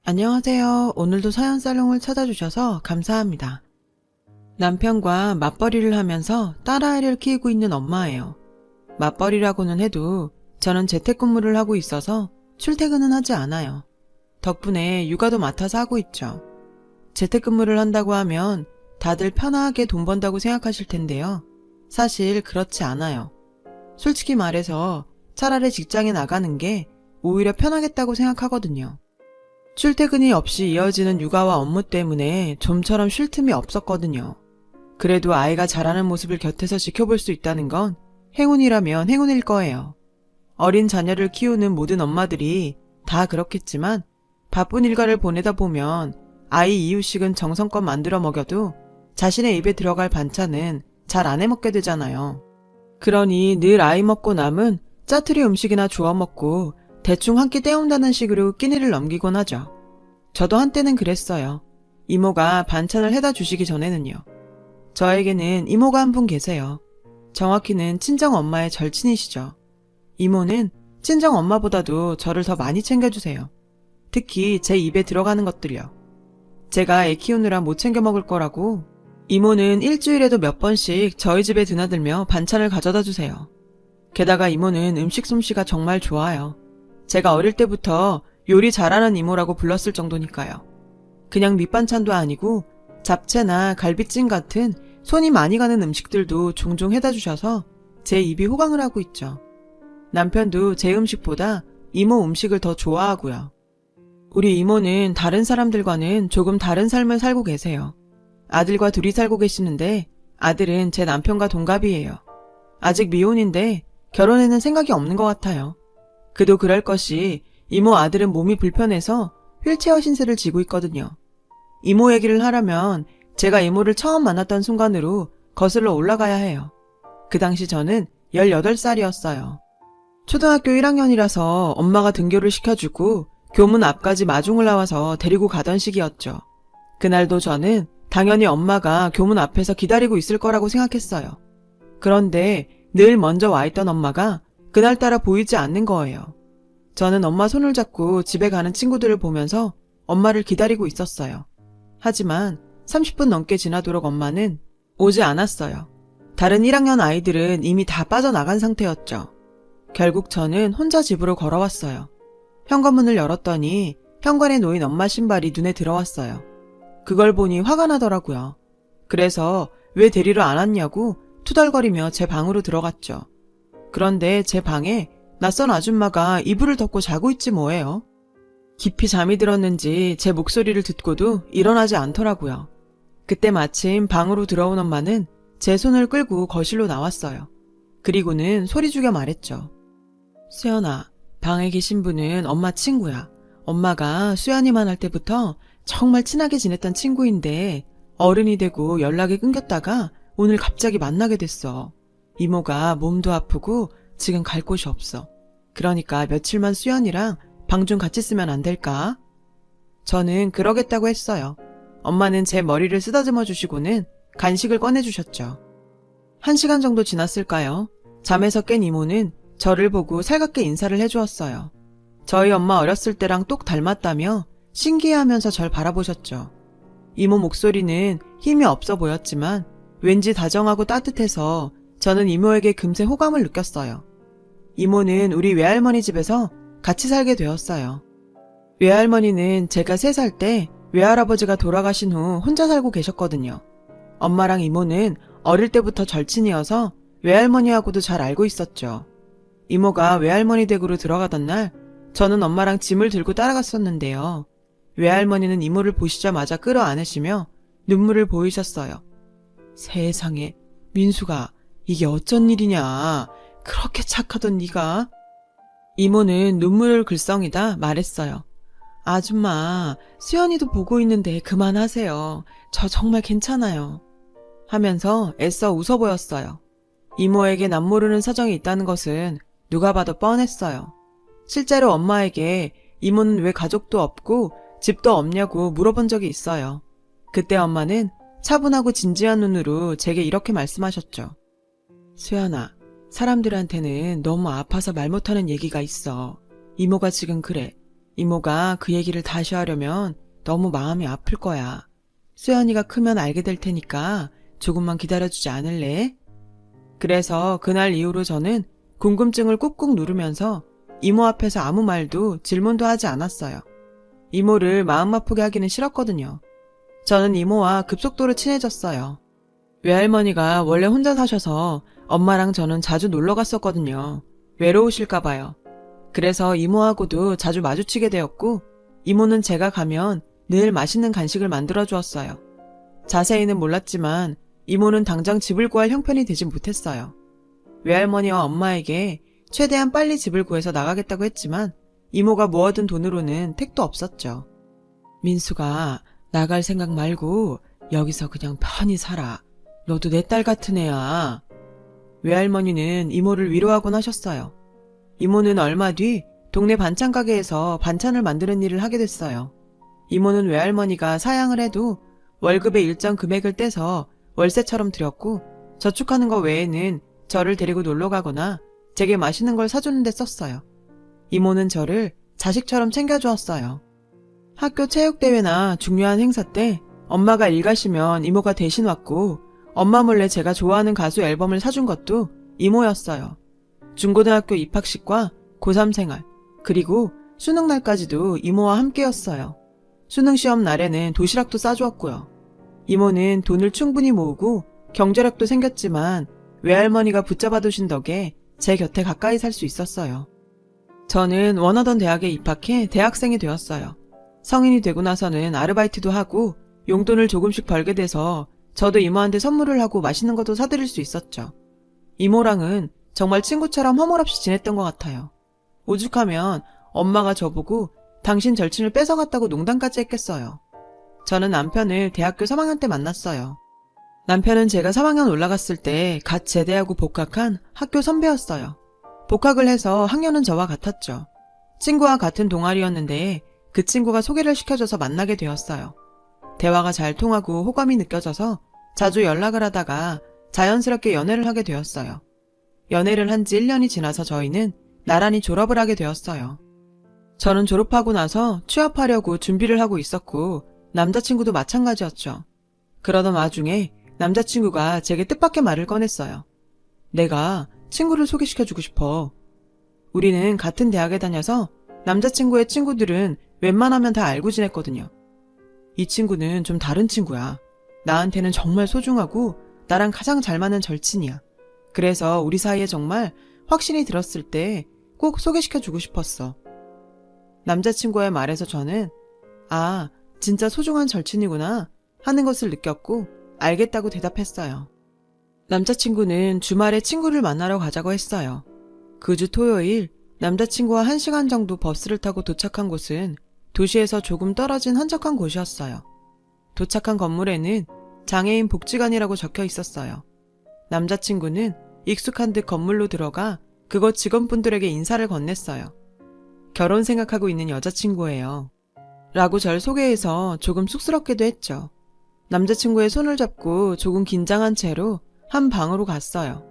안녕하세요. 오늘도 사연살롱을 찾아주셔서 감사합니다. 남편과 맞벌이를 하면서 딸아이를 키우고 있는 엄마예요. 맞벌이라고는 해도 저는 재택근무를 하고 있어서 출퇴근은 하지 않아요. 덕분에 육아도 맡아서 하고 있죠. 재택근무를 한다고 하면 다들 편하게 돈 번다고 생각하실 텐데요. 사실 그렇지 않아요. 솔직히 말해서 차라리 직장에 나가는 게 오히려 편하겠다고 생각하거든요. 출퇴근이 없이 이어지는 육아와 업무 때문에 좀처럼 쉴 틈이 없었거든요. 그래도 아이가 자라는 모습을 곁에서 지켜볼 수 있다는 건 행운이라면 행운일 거예요. 어린 자녀를 키우는 모든 엄마들이 다 그렇겠지만 바쁜 일과를 보내다 보면 아이 이유식은 정성껏 만들어 먹여도 자신의 입에 들어갈 반찬은 잘 안 해먹게 되잖아요. 그러니 늘 아이 먹고 남은 짜투리 음식이나 주워 먹고 대충 한 끼 때운다는 식으로 끼니를 넘기곤 하죠. 저도 한때는 그랬어요. 이모가 반찬을 해다 주시기 전에는요. 저에게는 이모가 한 분 계세요. 정확히는 친정엄마의 절친이시죠. 이모는 친정엄마보다도 저를 더 많이 챙겨주세요. 특히 제 입에 들어가는 것들이요. 제가 애 키우느라 못 챙겨 먹을 거라고 이모는 일주일에도 몇 번씩 저희 집에 드나들며 반찬을 가져다 주세요. 게다가 이모는 음식 솜씨가 정말 좋아요. 제가 어릴 때부터 요리 잘하는 이모라고 불렀을 정도니까요. 그냥 밑반찬도 아니고 잡채나 갈비찜 같은 손이 많이 가는 음식들도 종종 해다 주셔서 제 입이 호강을 하고 있죠. 남편도 제 음식보다 이모 음식을 더 좋아하고요. 우리 이모는 다른 사람들과는 조금 다른 삶을 살고 계세요. 아들과 둘이 살고 계시는데 아들은 제 남편과 동갑이에요. 아직 미혼인데 결혼에는 생각이 없는 것 같아요. 그도 그럴 것이 이모 아들은 몸이 불편해서 휠체어 신세를 지고 있거든요. 이모 얘기를 하려면 제가 이모를 처음 만났던 순간으로 거슬러 올라가야 해요. 그 당시 저는 18살이었어요. 초등학교 1학년이라서 엄마가 등교를 시켜주고 교문 앞까지 마중을 나와서 데리고 가던 시기였죠. 그날도 저는 당연히 엄마가 교문 앞에서 기다리고 있을 거라고 생각했어요. 그런데 늘 먼저 와 있던 엄마가 그날따라 보이지 않는 거예요. 저는 엄마 손을 잡고 집에 가는 친구들을 보면서 엄마를 기다리고 있었어요. 하지만 30분 넘게 지나도록 엄마는 오지 않았어요. 다른 1학년 아이들은 이미 다 빠져나간 상태였죠. 결국 저는 혼자 집으로 걸어왔어요. 현관문을 열었더니 현관에 놓인 엄마 신발이 눈에 들어왔어요. 그걸 보니 화가 나더라고요. 그래서 왜 데리러 안 왔냐고 투덜거리며 제 방으로 들어갔죠. 그런데 제 방에 낯선 아줌마가 이불을 덮고 자고 있지 뭐예요. 깊이 잠이 들었는지 제 목소리를 듣고도 일어나지 않더라고요. 그때 마침 방으로 들어온 엄마는 제 손을 끌고 거실로 나왔어요. 그리고는 소리 죽여 말했죠. 수연아, 방에 계신 분은 엄마 친구야. 엄마가 수연이만 할 때부터 정말 친하게 지냈던 친구인데 어른이 되고 연락이 끊겼다가 오늘 갑자기 만나게 됐어. 이모가 몸도 아프고 지금 갈 곳이 없어. 그러니까 며칠만 수연이랑 방 좀 같이 쓰면 안 될까? 저는 그러겠다고 했어요. 엄마는 제 머리를 쓰다듬어 주시고는 간식을 꺼내주셨죠. 1시간 정도 지났을까요? 잠에서 깬 이모는 저를 보고 살갑게 인사를 해주었어요. 저희 엄마 어렸을 때랑 똑 닮았다며 신기해하면서 절 바라보셨죠. 이모 목소리는 힘이 없어 보였지만 왠지 다정하고 따뜻해서 저는 이모에게 금세 호감을 느꼈어요. 이모는 우리 외할머니 집에서 같이 살게 되었어요. 외할머니는 제가 3살 때 외할아버지가 돌아가신 후 혼자 살고 계셨거든요. 엄마랑 이모는 어릴 때부터 절친이어서 외할머니하고도 잘 알고 있었죠. 이모가 외할머니 댁으로 들어가던 날 저는 엄마랑 짐을 들고 따라갔었는데요. 외할머니는 이모를 보시자마자 끌어안으시며 눈물을 보이셨어요. 세상에, 민수가 이게 어쩐 일이냐. 그렇게 착하던 네가. 이모는 눈물을 글썽이다 말했어요. 아줌마, 수연이도 보고 있는데 그만하세요. 저 정말 괜찮아요. 하면서 애써 웃어 보였어요. 이모에게 남모르는 사정이 있다는 것은 누가 봐도 뻔했어요. 실제로 엄마에게 이모는 왜 가족도 없고 집도 없냐고 물어본 적이 있어요. 그때 엄마는 차분하고 진지한 눈으로 제게 이렇게 말씀하셨죠. 수연아, 사람들한테는 너무 아파서 말 못하는 얘기가 있어. 이모가 지금 그래. 이모가 그 얘기를 다시 하려면 너무 마음이 아플 거야. 수연이가 크면 알게 될 테니까 조금만 기다려주지 않을래? 그래서 그날 이후로 저는 궁금증을 꾹꾹 누르면서 이모 앞에서 아무 말도 질문도 하지 않았어요. 이모를 마음 아프게 하기는 싫었거든요. 저는 이모와 급속도로 친해졌어요. 외할머니가 원래 혼자 사셔서 엄마랑 저는 자주 놀러 갔었거든요. 외로우실까 봐요. 그래서 이모하고도 자주 마주치게 되었고, 이모는 제가 가면 늘 맛있는 간식을 만들어 주었어요. 자세히는 몰랐지만 이모는 당장 집을 구할 형편이 되지 못했어요. 외할머니와 엄마에게 최대한 빨리 집을 구해서 나가겠다고 했지만 이모가 모아둔 돈으로는 택도 없었죠. 민수가 나갈 생각 말고 여기서 그냥 편히 살아. 너도 내 딸 같은 애야. 외할머니는 이모를 위로하곤 하셨어요. 이모는 얼마 뒤 동네 반찬 가게에서 반찬을 만드는 일을 하게 됐어요. 이모는 외할머니가 사양을 해도 월급의 일정 금액을 떼서 월세처럼 드렸고, 저축하는 거 외에는 저를 데리고 놀러 가거나 제게 맛있는 걸 사주는 데 썼어요. 이모는 저를 자식처럼 챙겨주었어요. 학교 체육대회나 중요한 행사 때 엄마가 일 가시면 이모가 대신 왔고, 엄마 몰래 제가 좋아하는 가수 앨범을 사준 것도 이모였어요. 중고등학교 입학식과 고3 생활, 그리고 수능 날까지도 이모와 함께였어요. 수능 시험 날에는 도시락도 싸주었고요. 이모는 돈을 충분히 모으고 경제력도 생겼지만 외할머니가 붙잡아 두신 덕에 제 곁에 가까이 살 수 있었어요. 저는 원하던 대학에 입학해 대학생이 되었어요. 성인이 되고 나서는 아르바이트도 하고 용돈을 조금씩 벌게 돼서 저도 이모한테 선물을 하고 맛있는 것도 사드릴 수 있었죠. 이모랑은 정말 친구처럼 허물없이 지냈던 것 같아요. 오죽하면 엄마가 저보고 당신 절친을 뺏어갔다고 농담까지 했겠어요. 저는 남편을 대학교 3학년 때 만났어요. 남편은 제가 3학년 올라갔을 때 갓 제대하고 복학한 학교 선배였어요. 복학을 해서 학년은 저와 같았죠. 친구와 같은 동아리였는데 그 친구가 소개를 시켜줘서 만나게 되었어요. 대화가 잘 통하고 호감이 느껴져서 자주 연락을 하다가 자연스럽게 연애를 하게 되었어요. 연애를 한 지 1년이 지나서 저희는 나란히 졸업을 하게 되었어요. 저는 졸업하고 나서 취업하려고 준비를 하고 있었고 남자친구도 마찬가지였죠. 그러던 와중에 남자친구가 제게 뜻밖의 말을 꺼냈어요. 내가 친구를 소개시켜주고 싶어. 우리는 같은 대학에 다녀서 남자친구의 친구들은 웬만하면 다 알고 지냈거든요. 이 친구는 좀 다른 친구야. 나한테는 정말 소중하고 나랑 가장 잘 맞는 절친이야. 그래서 우리 사이에 정말 확신이 들었을 때 꼭 소개시켜주고 싶었어. 남자친구의 말에서 저는 아, 진짜 소중한 절친이구나 하는 것을 느꼈고 알겠다고 대답했어요. 남자친구는 주말에 친구를 만나러 가자고 했어요. 그 주 토요일 남자친구와 1시간 정도 버스를 타고 도착한 곳은 도시에서 조금 떨어진 한적한 곳이었어요. 도착한 건물에는 장애인 복지관이라고 적혀 있었어요. 남자친구는 익숙한 듯 건물로 들어가 그곳 직원분들에게 인사를 건넸어요. 결혼 생각하고 있는 여자친구예요. 라고 절 소개해서 조금 쑥스럽기도 했죠. 남자친구의 손을 잡고 조금 긴장한 채로 한 방으로 갔어요.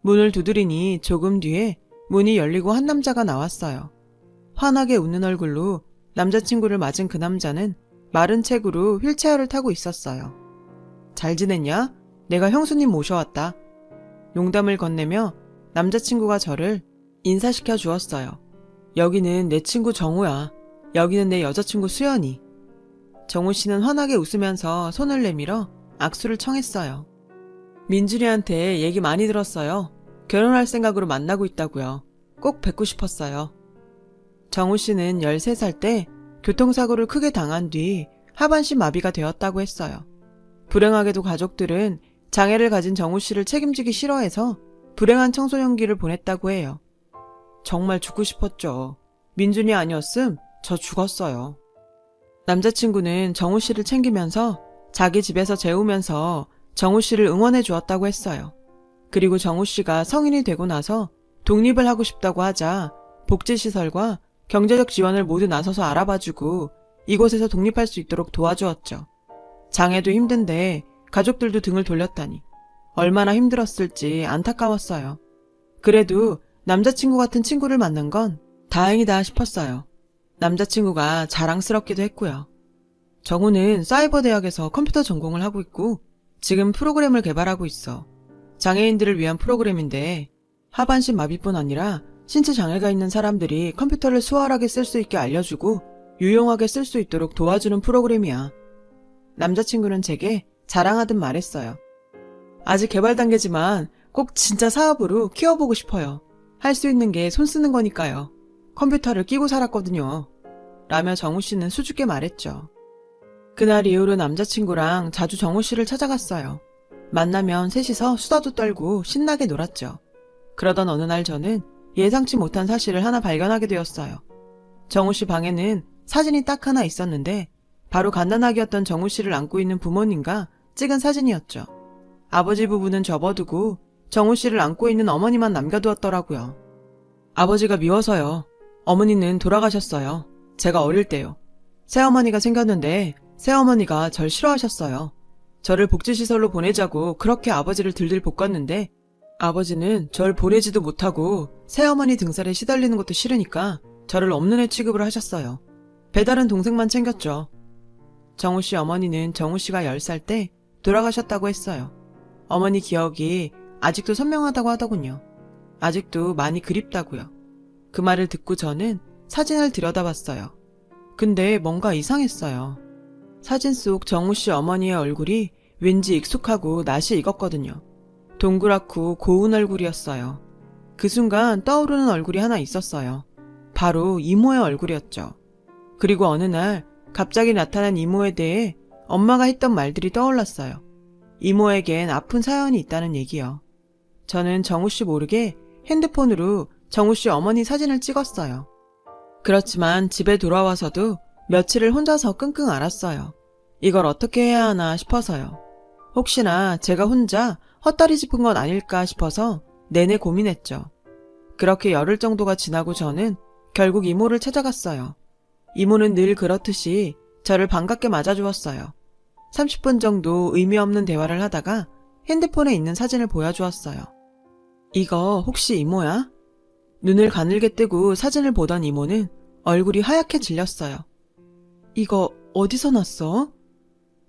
문을 두드리니 조금 뒤에 문이 열리고 한 남자가 나왔어요. 환하게 웃는 얼굴로 남자친구를 맞은 그 남자는 마른 체구로 휠체어를 타고 있었어요. 잘 지냈냐? 내가 형수님 모셔왔다. 농담을 건네며 남자친구가 저를 인사시켜 주었어요. 여기는 내 친구 정우야. 여기는 내 여자친구 수연이. 정우 씨는 환하게 웃으면서 손을 내밀어 악수를 청했어요. 민준이한테 얘기 많이 들었어요. 결혼할 생각으로 만나고 있다고요. 꼭 뵙고 싶었어요. 정우 씨는 13살 때 교통사고를 크게 당한 뒤 하반신 마비가 되었다고 했어요. 불행하게도 가족들은 장애를 가진 정우 씨를 책임지기 싫어해서 불행한 청소년기를 보냈다고 해요. 정말 죽고 싶었죠. 민준이 아니었음 저 죽었어요. 남자친구는 정우 씨를 챙기면서 자기 집에서 재우면서 정우 씨를 응원해 주었다고 했어요. 그리고 정우 씨가 성인이 되고 나서 독립을 하고 싶다고 하자 복지시설과 경제적 지원을 모두 나서서 알아봐주고 이곳에서 독립할 수 있도록 도와주었죠. 장애도 힘든데 가족들도 등을 돌렸다니 얼마나 힘들었을지 안타까웠어요. 그래도 남자친구 같은 친구를 만난 건 다행이다 싶었어요. 남자친구가 자랑스럽기도 했고요. 정우는 사이버 대학에서 컴퓨터 전공을 하고 있고 지금 프로그램을 개발하고 있어. 장애인들을 위한 프로그램인데 하반신 마비뿐 아니라 신체 장애가 있는 사람들이 컴퓨터를 수월하게 쓸 수 있게 알려주고 유용하게 쓸 수 있도록 도와주는 프로그램이야. 남자친구는 제게 자랑하듯 말했어요. 아직 개발 단계지만 꼭 진짜 사업으로 키워보고 싶어요. 할 수 있는 게 손 쓰는 거니까요. 컴퓨터를 끼고 살았거든요. 라며 정우 씨는 수줍게 말했죠. 그날 이후로 남자친구랑 자주 정우 씨를 찾아갔어요. 만나면 셋이서 수다도 떨고 신나게 놀았죠. 그러던 어느 날 저는 예상치 못한 사실을 하나 발견하게 되었어요. 정우 씨 방에는 사진이 딱 하나 있었는데 바로 갓난아기였던 정우 씨를 안고 있는 부모님과 찍은 사진이었죠. 아버지 부부는 접어두고 정우 씨를 안고 있는 어머니만 남겨두었더라고요. 아버지가 미워서요. 어머니는 돌아가셨어요. 제가 어릴 때요. 새어머니가 생겼는데 새어머니가 절 싫어하셨어요. 저를 복지시설로 보내자고 그렇게 아버지를 들들 볶았는데 아버지는 절 보내지도 못하고 새어머니 등살에 시달리는 것도 싫으니까 저를 없는 애 취급을 하셨어요. 배달은 동생만 챙겼죠. 정우 씨 어머니는 정우 씨가 10살 때 돌아가셨다고 했어요. 어머니 기억이 아직도 선명하다고 하더군요. 아직도 많이 그립다고요. 그 말을 듣고 저는 사진을 들여다봤어요. 근데 뭔가 이상했어요. 사진 속 정우 씨 어머니의 얼굴이 왠지 익숙하고 낯이 익었거든요. 동그랗고 고운 얼굴이었어요. 그 순간 떠오르는 얼굴이 하나 있었어요. 바로 이모의 얼굴이었죠. 그리고 어느 날 갑자기 나타난 이모에 대해 엄마가 했던 말들이 떠올랐어요. 이모에겐 아픈 사연이 있다는 얘기요. 저는 정우 씨 모르게 핸드폰으로 정우 씨 어머니 사진을 찍었어요. 그렇지만 집에 돌아와서도 며칠을 혼자서 끙끙 앓았어요. 이걸 어떻게 해야 하나 싶어서요. 혹시나 제가 혼자 헛다리 짚은 건 아닐까 싶어서 내내 고민했죠. 그렇게 열흘 정도가 지나고 저는 결국 이모를 찾아갔어요. 이모는 늘 그렇듯이 저를 반갑게 맞아주었어요. 30분 정도 의미 없는 대화를 하다가 핸드폰에 있는 사진을 보여주었어요. 이거 혹시 이모야? 눈을 가늘게 뜨고 사진을 보던 이모는 얼굴이 하얗게 질렸어요. 이거 어디서 났어?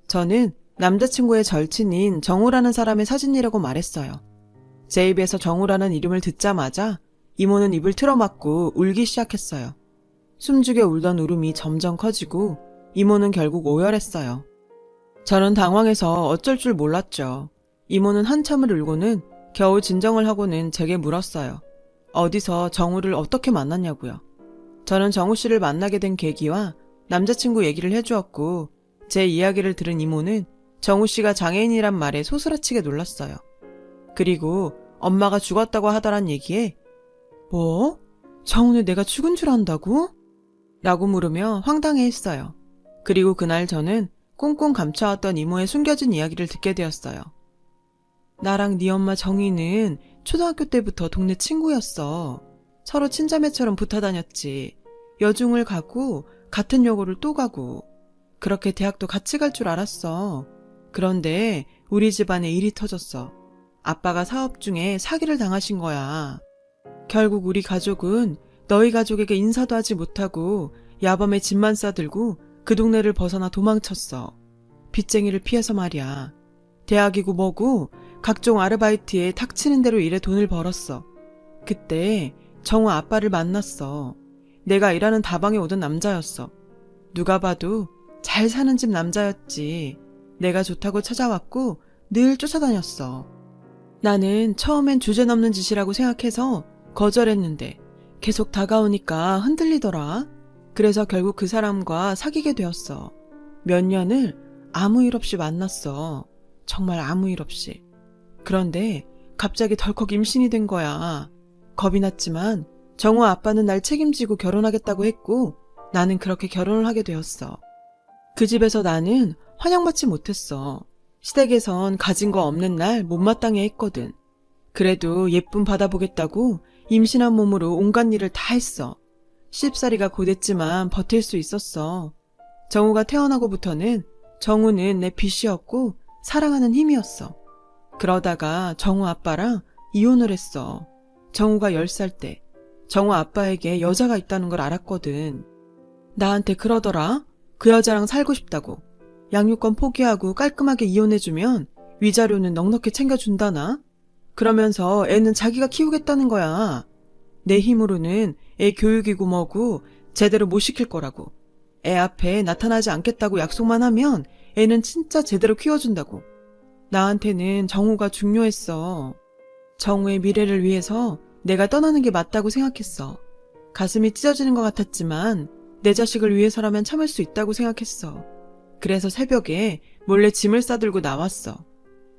저는 남자친구의 절친인 정우라는 사람의 사진이라고 말했어요. 제 입에서 정우라는 이름을 듣자마자 이모는 입을 틀어막고 울기 시작했어요. 숨죽여 울던 울음이 점점 커지고 이모는 결국 오열했어요. 저는 당황해서 어쩔 줄 몰랐죠. 이모는 한참을 울고는 겨우 진정을 하고는 제게 물었어요. 어디서 정우를 어떻게 만났냐고요. 저는 정우 씨를 만나게 된 계기와 남자친구 얘기를 해주었고 제 이야기를 들은 이모는 정우 씨가 장애인이란 말에 소스라치게 놀랐어요. 그리고 엄마가 죽었다고 하더란 얘기에 뭐? 정우는 내가 죽은 줄 안다고? 라고 물으며 황당해했어요. 그리고 그날 저는 꽁꽁 감춰왔던 이모의 숨겨진 이야기를 듣게 되었어요. 나랑 네 엄마 정희는 초등학교 때부터 동네 친구였어. 서로 친자매처럼 붙어 다녔지. 여중을 가고 같은 여고를 또 가고 그렇게 대학도 같이 갈 줄 알았어. 그런데 우리 집안에 일이 터졌어. 아빠가 사업 중에 사기를 당하신 거야. 결국 우리 가족은 너희 가족에게 인사도 하지 못하고 야밤에 짐만 싸들고 그 동네를 벗어나 도망쳤어. 빚쟁이를 피해서 말이야. 대학이고 뭐고 각종 아르바이트에 탁치는 대로 일해 돈을 벌었어. 그때 정우 아빠를 만났어. 내가 일하는 다방에 오던 남자였어. 누가 봐도 잘 사는 집 남자였지. 내가 좋다고 찾아왔고 늘 쫓아다녔어. 나는 처음엔 주제넘는 짓이라고 생각해서 거절했는데 계속 다가오니까 흔들리더라. 그래서 결국 그 사람과 사귀게 되었어. 몇 년을 아무 일 없이 만났어. 정말 아무 일 없이. 그런데 갑자기 덜컥 임신이 된 거야. 겁이 났지만 정우 아빠는 날 책임지고 결혼하겠다고 했고 나는 그렇게 결혼을 하게 되었어. 그 집에서 나는 환영받지 못했어. 시댁에선 가진 거 없는 날 못마땅해 했거든. 그래도 예쁨 받아보겠다고 임신한 몸으로 온갖 일을 다 했어. 시집살이가 고됐지만 버틸 수 있었어. 정우가 태어나고부터는 정우는 내 빛이었고 사랑하는 힘이었어. 그러다가 정우 아빠랑 이혼을 했어. 정우가 10살 때 정우 아빠에게 여자가 있다는 걸 알았거든. 나한테 그러더라. 그 여자랑 살고 싶다고. 양육권 포기하고 깔끔하게 이혼해주면 위자료는 넉넉히 챙겨준다나? 그러면서 애는 자기가 키우겠다는 거야. 내 힘으로는 애 교육이고 뭐고 제대로 못 시킬 거라고. 애 앞에 나타나지 않겠다고 약속만 하면 애는 진짜 제대로 키워준다고. 나한테는 정우가 중요했어. 정우의 미래를 위해서 내가 떠나는 게 맞다고 생각했어. 가슴이 찢어지는 것 같았지만 내 자식을 위해서라면 참을 수 있다고 생각했어. 그래서 새벽에 몰래 짐을 싸들고 나왔어.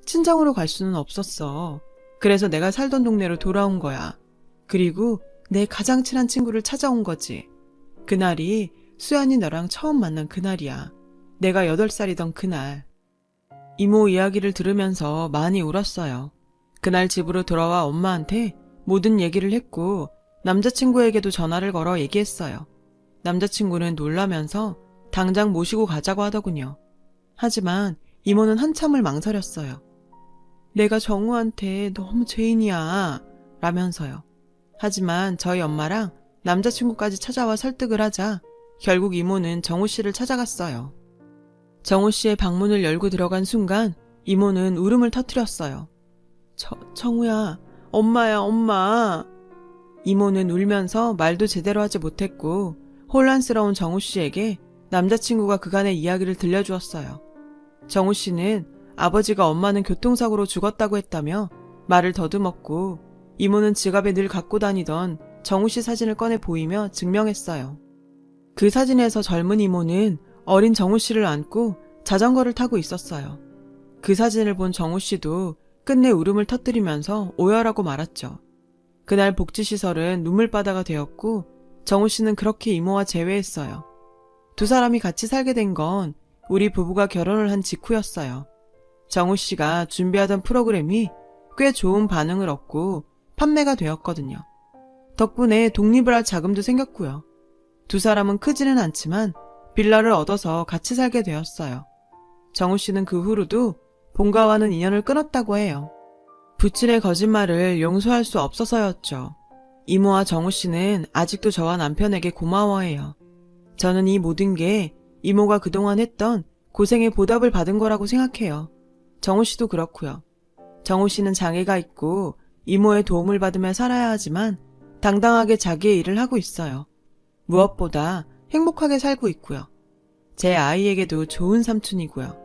친정으로 갈 수는 없었어. 그래서 내가 살던 동네로 돌아온 거야. 그리고 내 가장 친한 친구를 찾아온 거지. 그날이 수연이 너랑 처음 만난 그날이야. 내가 8살이던 그날. 이모 이야기를 들으면서 많이 울었어요. 그날 집으로 돌아와 엄마한테 모든 얘기를 했고 남자친구에게도 전화를 걸어 얘기했어요. 남자친구는 놀라면서 당장 모시고 가자고 하더군요. 하지만 이모는 한참을 망설였어요. 내가 정우한테 너무 죄인이야 라면서요. 하지만 저희 엄마랑 남자친구까지 찾아와 설득을 하자 결국 이모는 정우 씨를 찾아갔어요. 정우 씨의 방문을 열고 들어간 순간 이모는 울음을 터뜨렸어요. 정우야, 엄마야, 엄마. 이모는 울면서 말도 제대로 하지 못했고 혼란스러운 정우 씨에게 남자친구가 그간의 이야기를 들려주었어요. 정우 씨는 아버지가 엄마는 교통사고로 죽었다고 했다며 말을 더듬었고 이모는 지갑에 늘 갖고 다니던 정우 씨 사진을 꺼내 보이며 증명했어요. 그 사진에서 젊은 이모는 어린 정우 씨를 안고 자전거를 타고 있었어요. 그 사진을 본 정우 씨도 끝내 울음을 터뜨리면서 오열하고 말았죠. 그날 복지시설은 눈물바다가 되었고 정우 씨는 그렇게 이모와 재회했어요. 두 사람이 같이 살게 된 건 우리 부부가 결혼을 한 직후였어요. 정우 씨가 준비하던 프로그램이 꽤 좋은 반응을 얻고 판매가 되었거든요. 덕분에 독립을 할 자금도 생겼고요. 두 사람은 크지는 않지만 빌라를 얻어서 같이 살게 되었어요. 정우 씨는 그 후로도 본가와는 인연을 끊었다고 해요. 부친의 거짓말을 용서할 수 없어서였죠. 이모와 정우 씨는 아직도 저와 남편에게 고마워해요. 저는 이 모든 게 이모가 그동안 했던 고생의 보답을 받은 거라고 생각해요. 정우 씨도 그렇고요. 정우 씨는 장애가 있고 이모의 도움을 받으며 살아야 하지만 당당하게 자기의 일을 하고 있어요. 무엇보다 행복하게 살고 있고요. 제 아이에게도 좋은 삼촌이고요.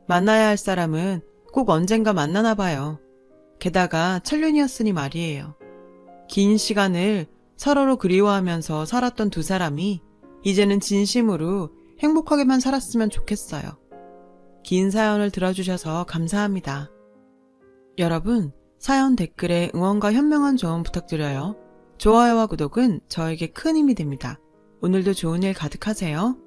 만나야 할 사람은 꼭 언젠가 만나나 봐요. 게다가 천년이었으니 말이에요. 긴 시간을 서로를 그리워하면서 살았던 두 사람이 이제는 진심으로 행복하게만 살았으면 좋겠어요. 긴 사연을 들어주셔서 감사합니다. 여러분, 사연 댓글에 응원과 현명한 조언 부탁드려요. 좋아요와 구독은 저에게 큰 힘이 됩니다. 오늘도 좋은 일 가득하세요.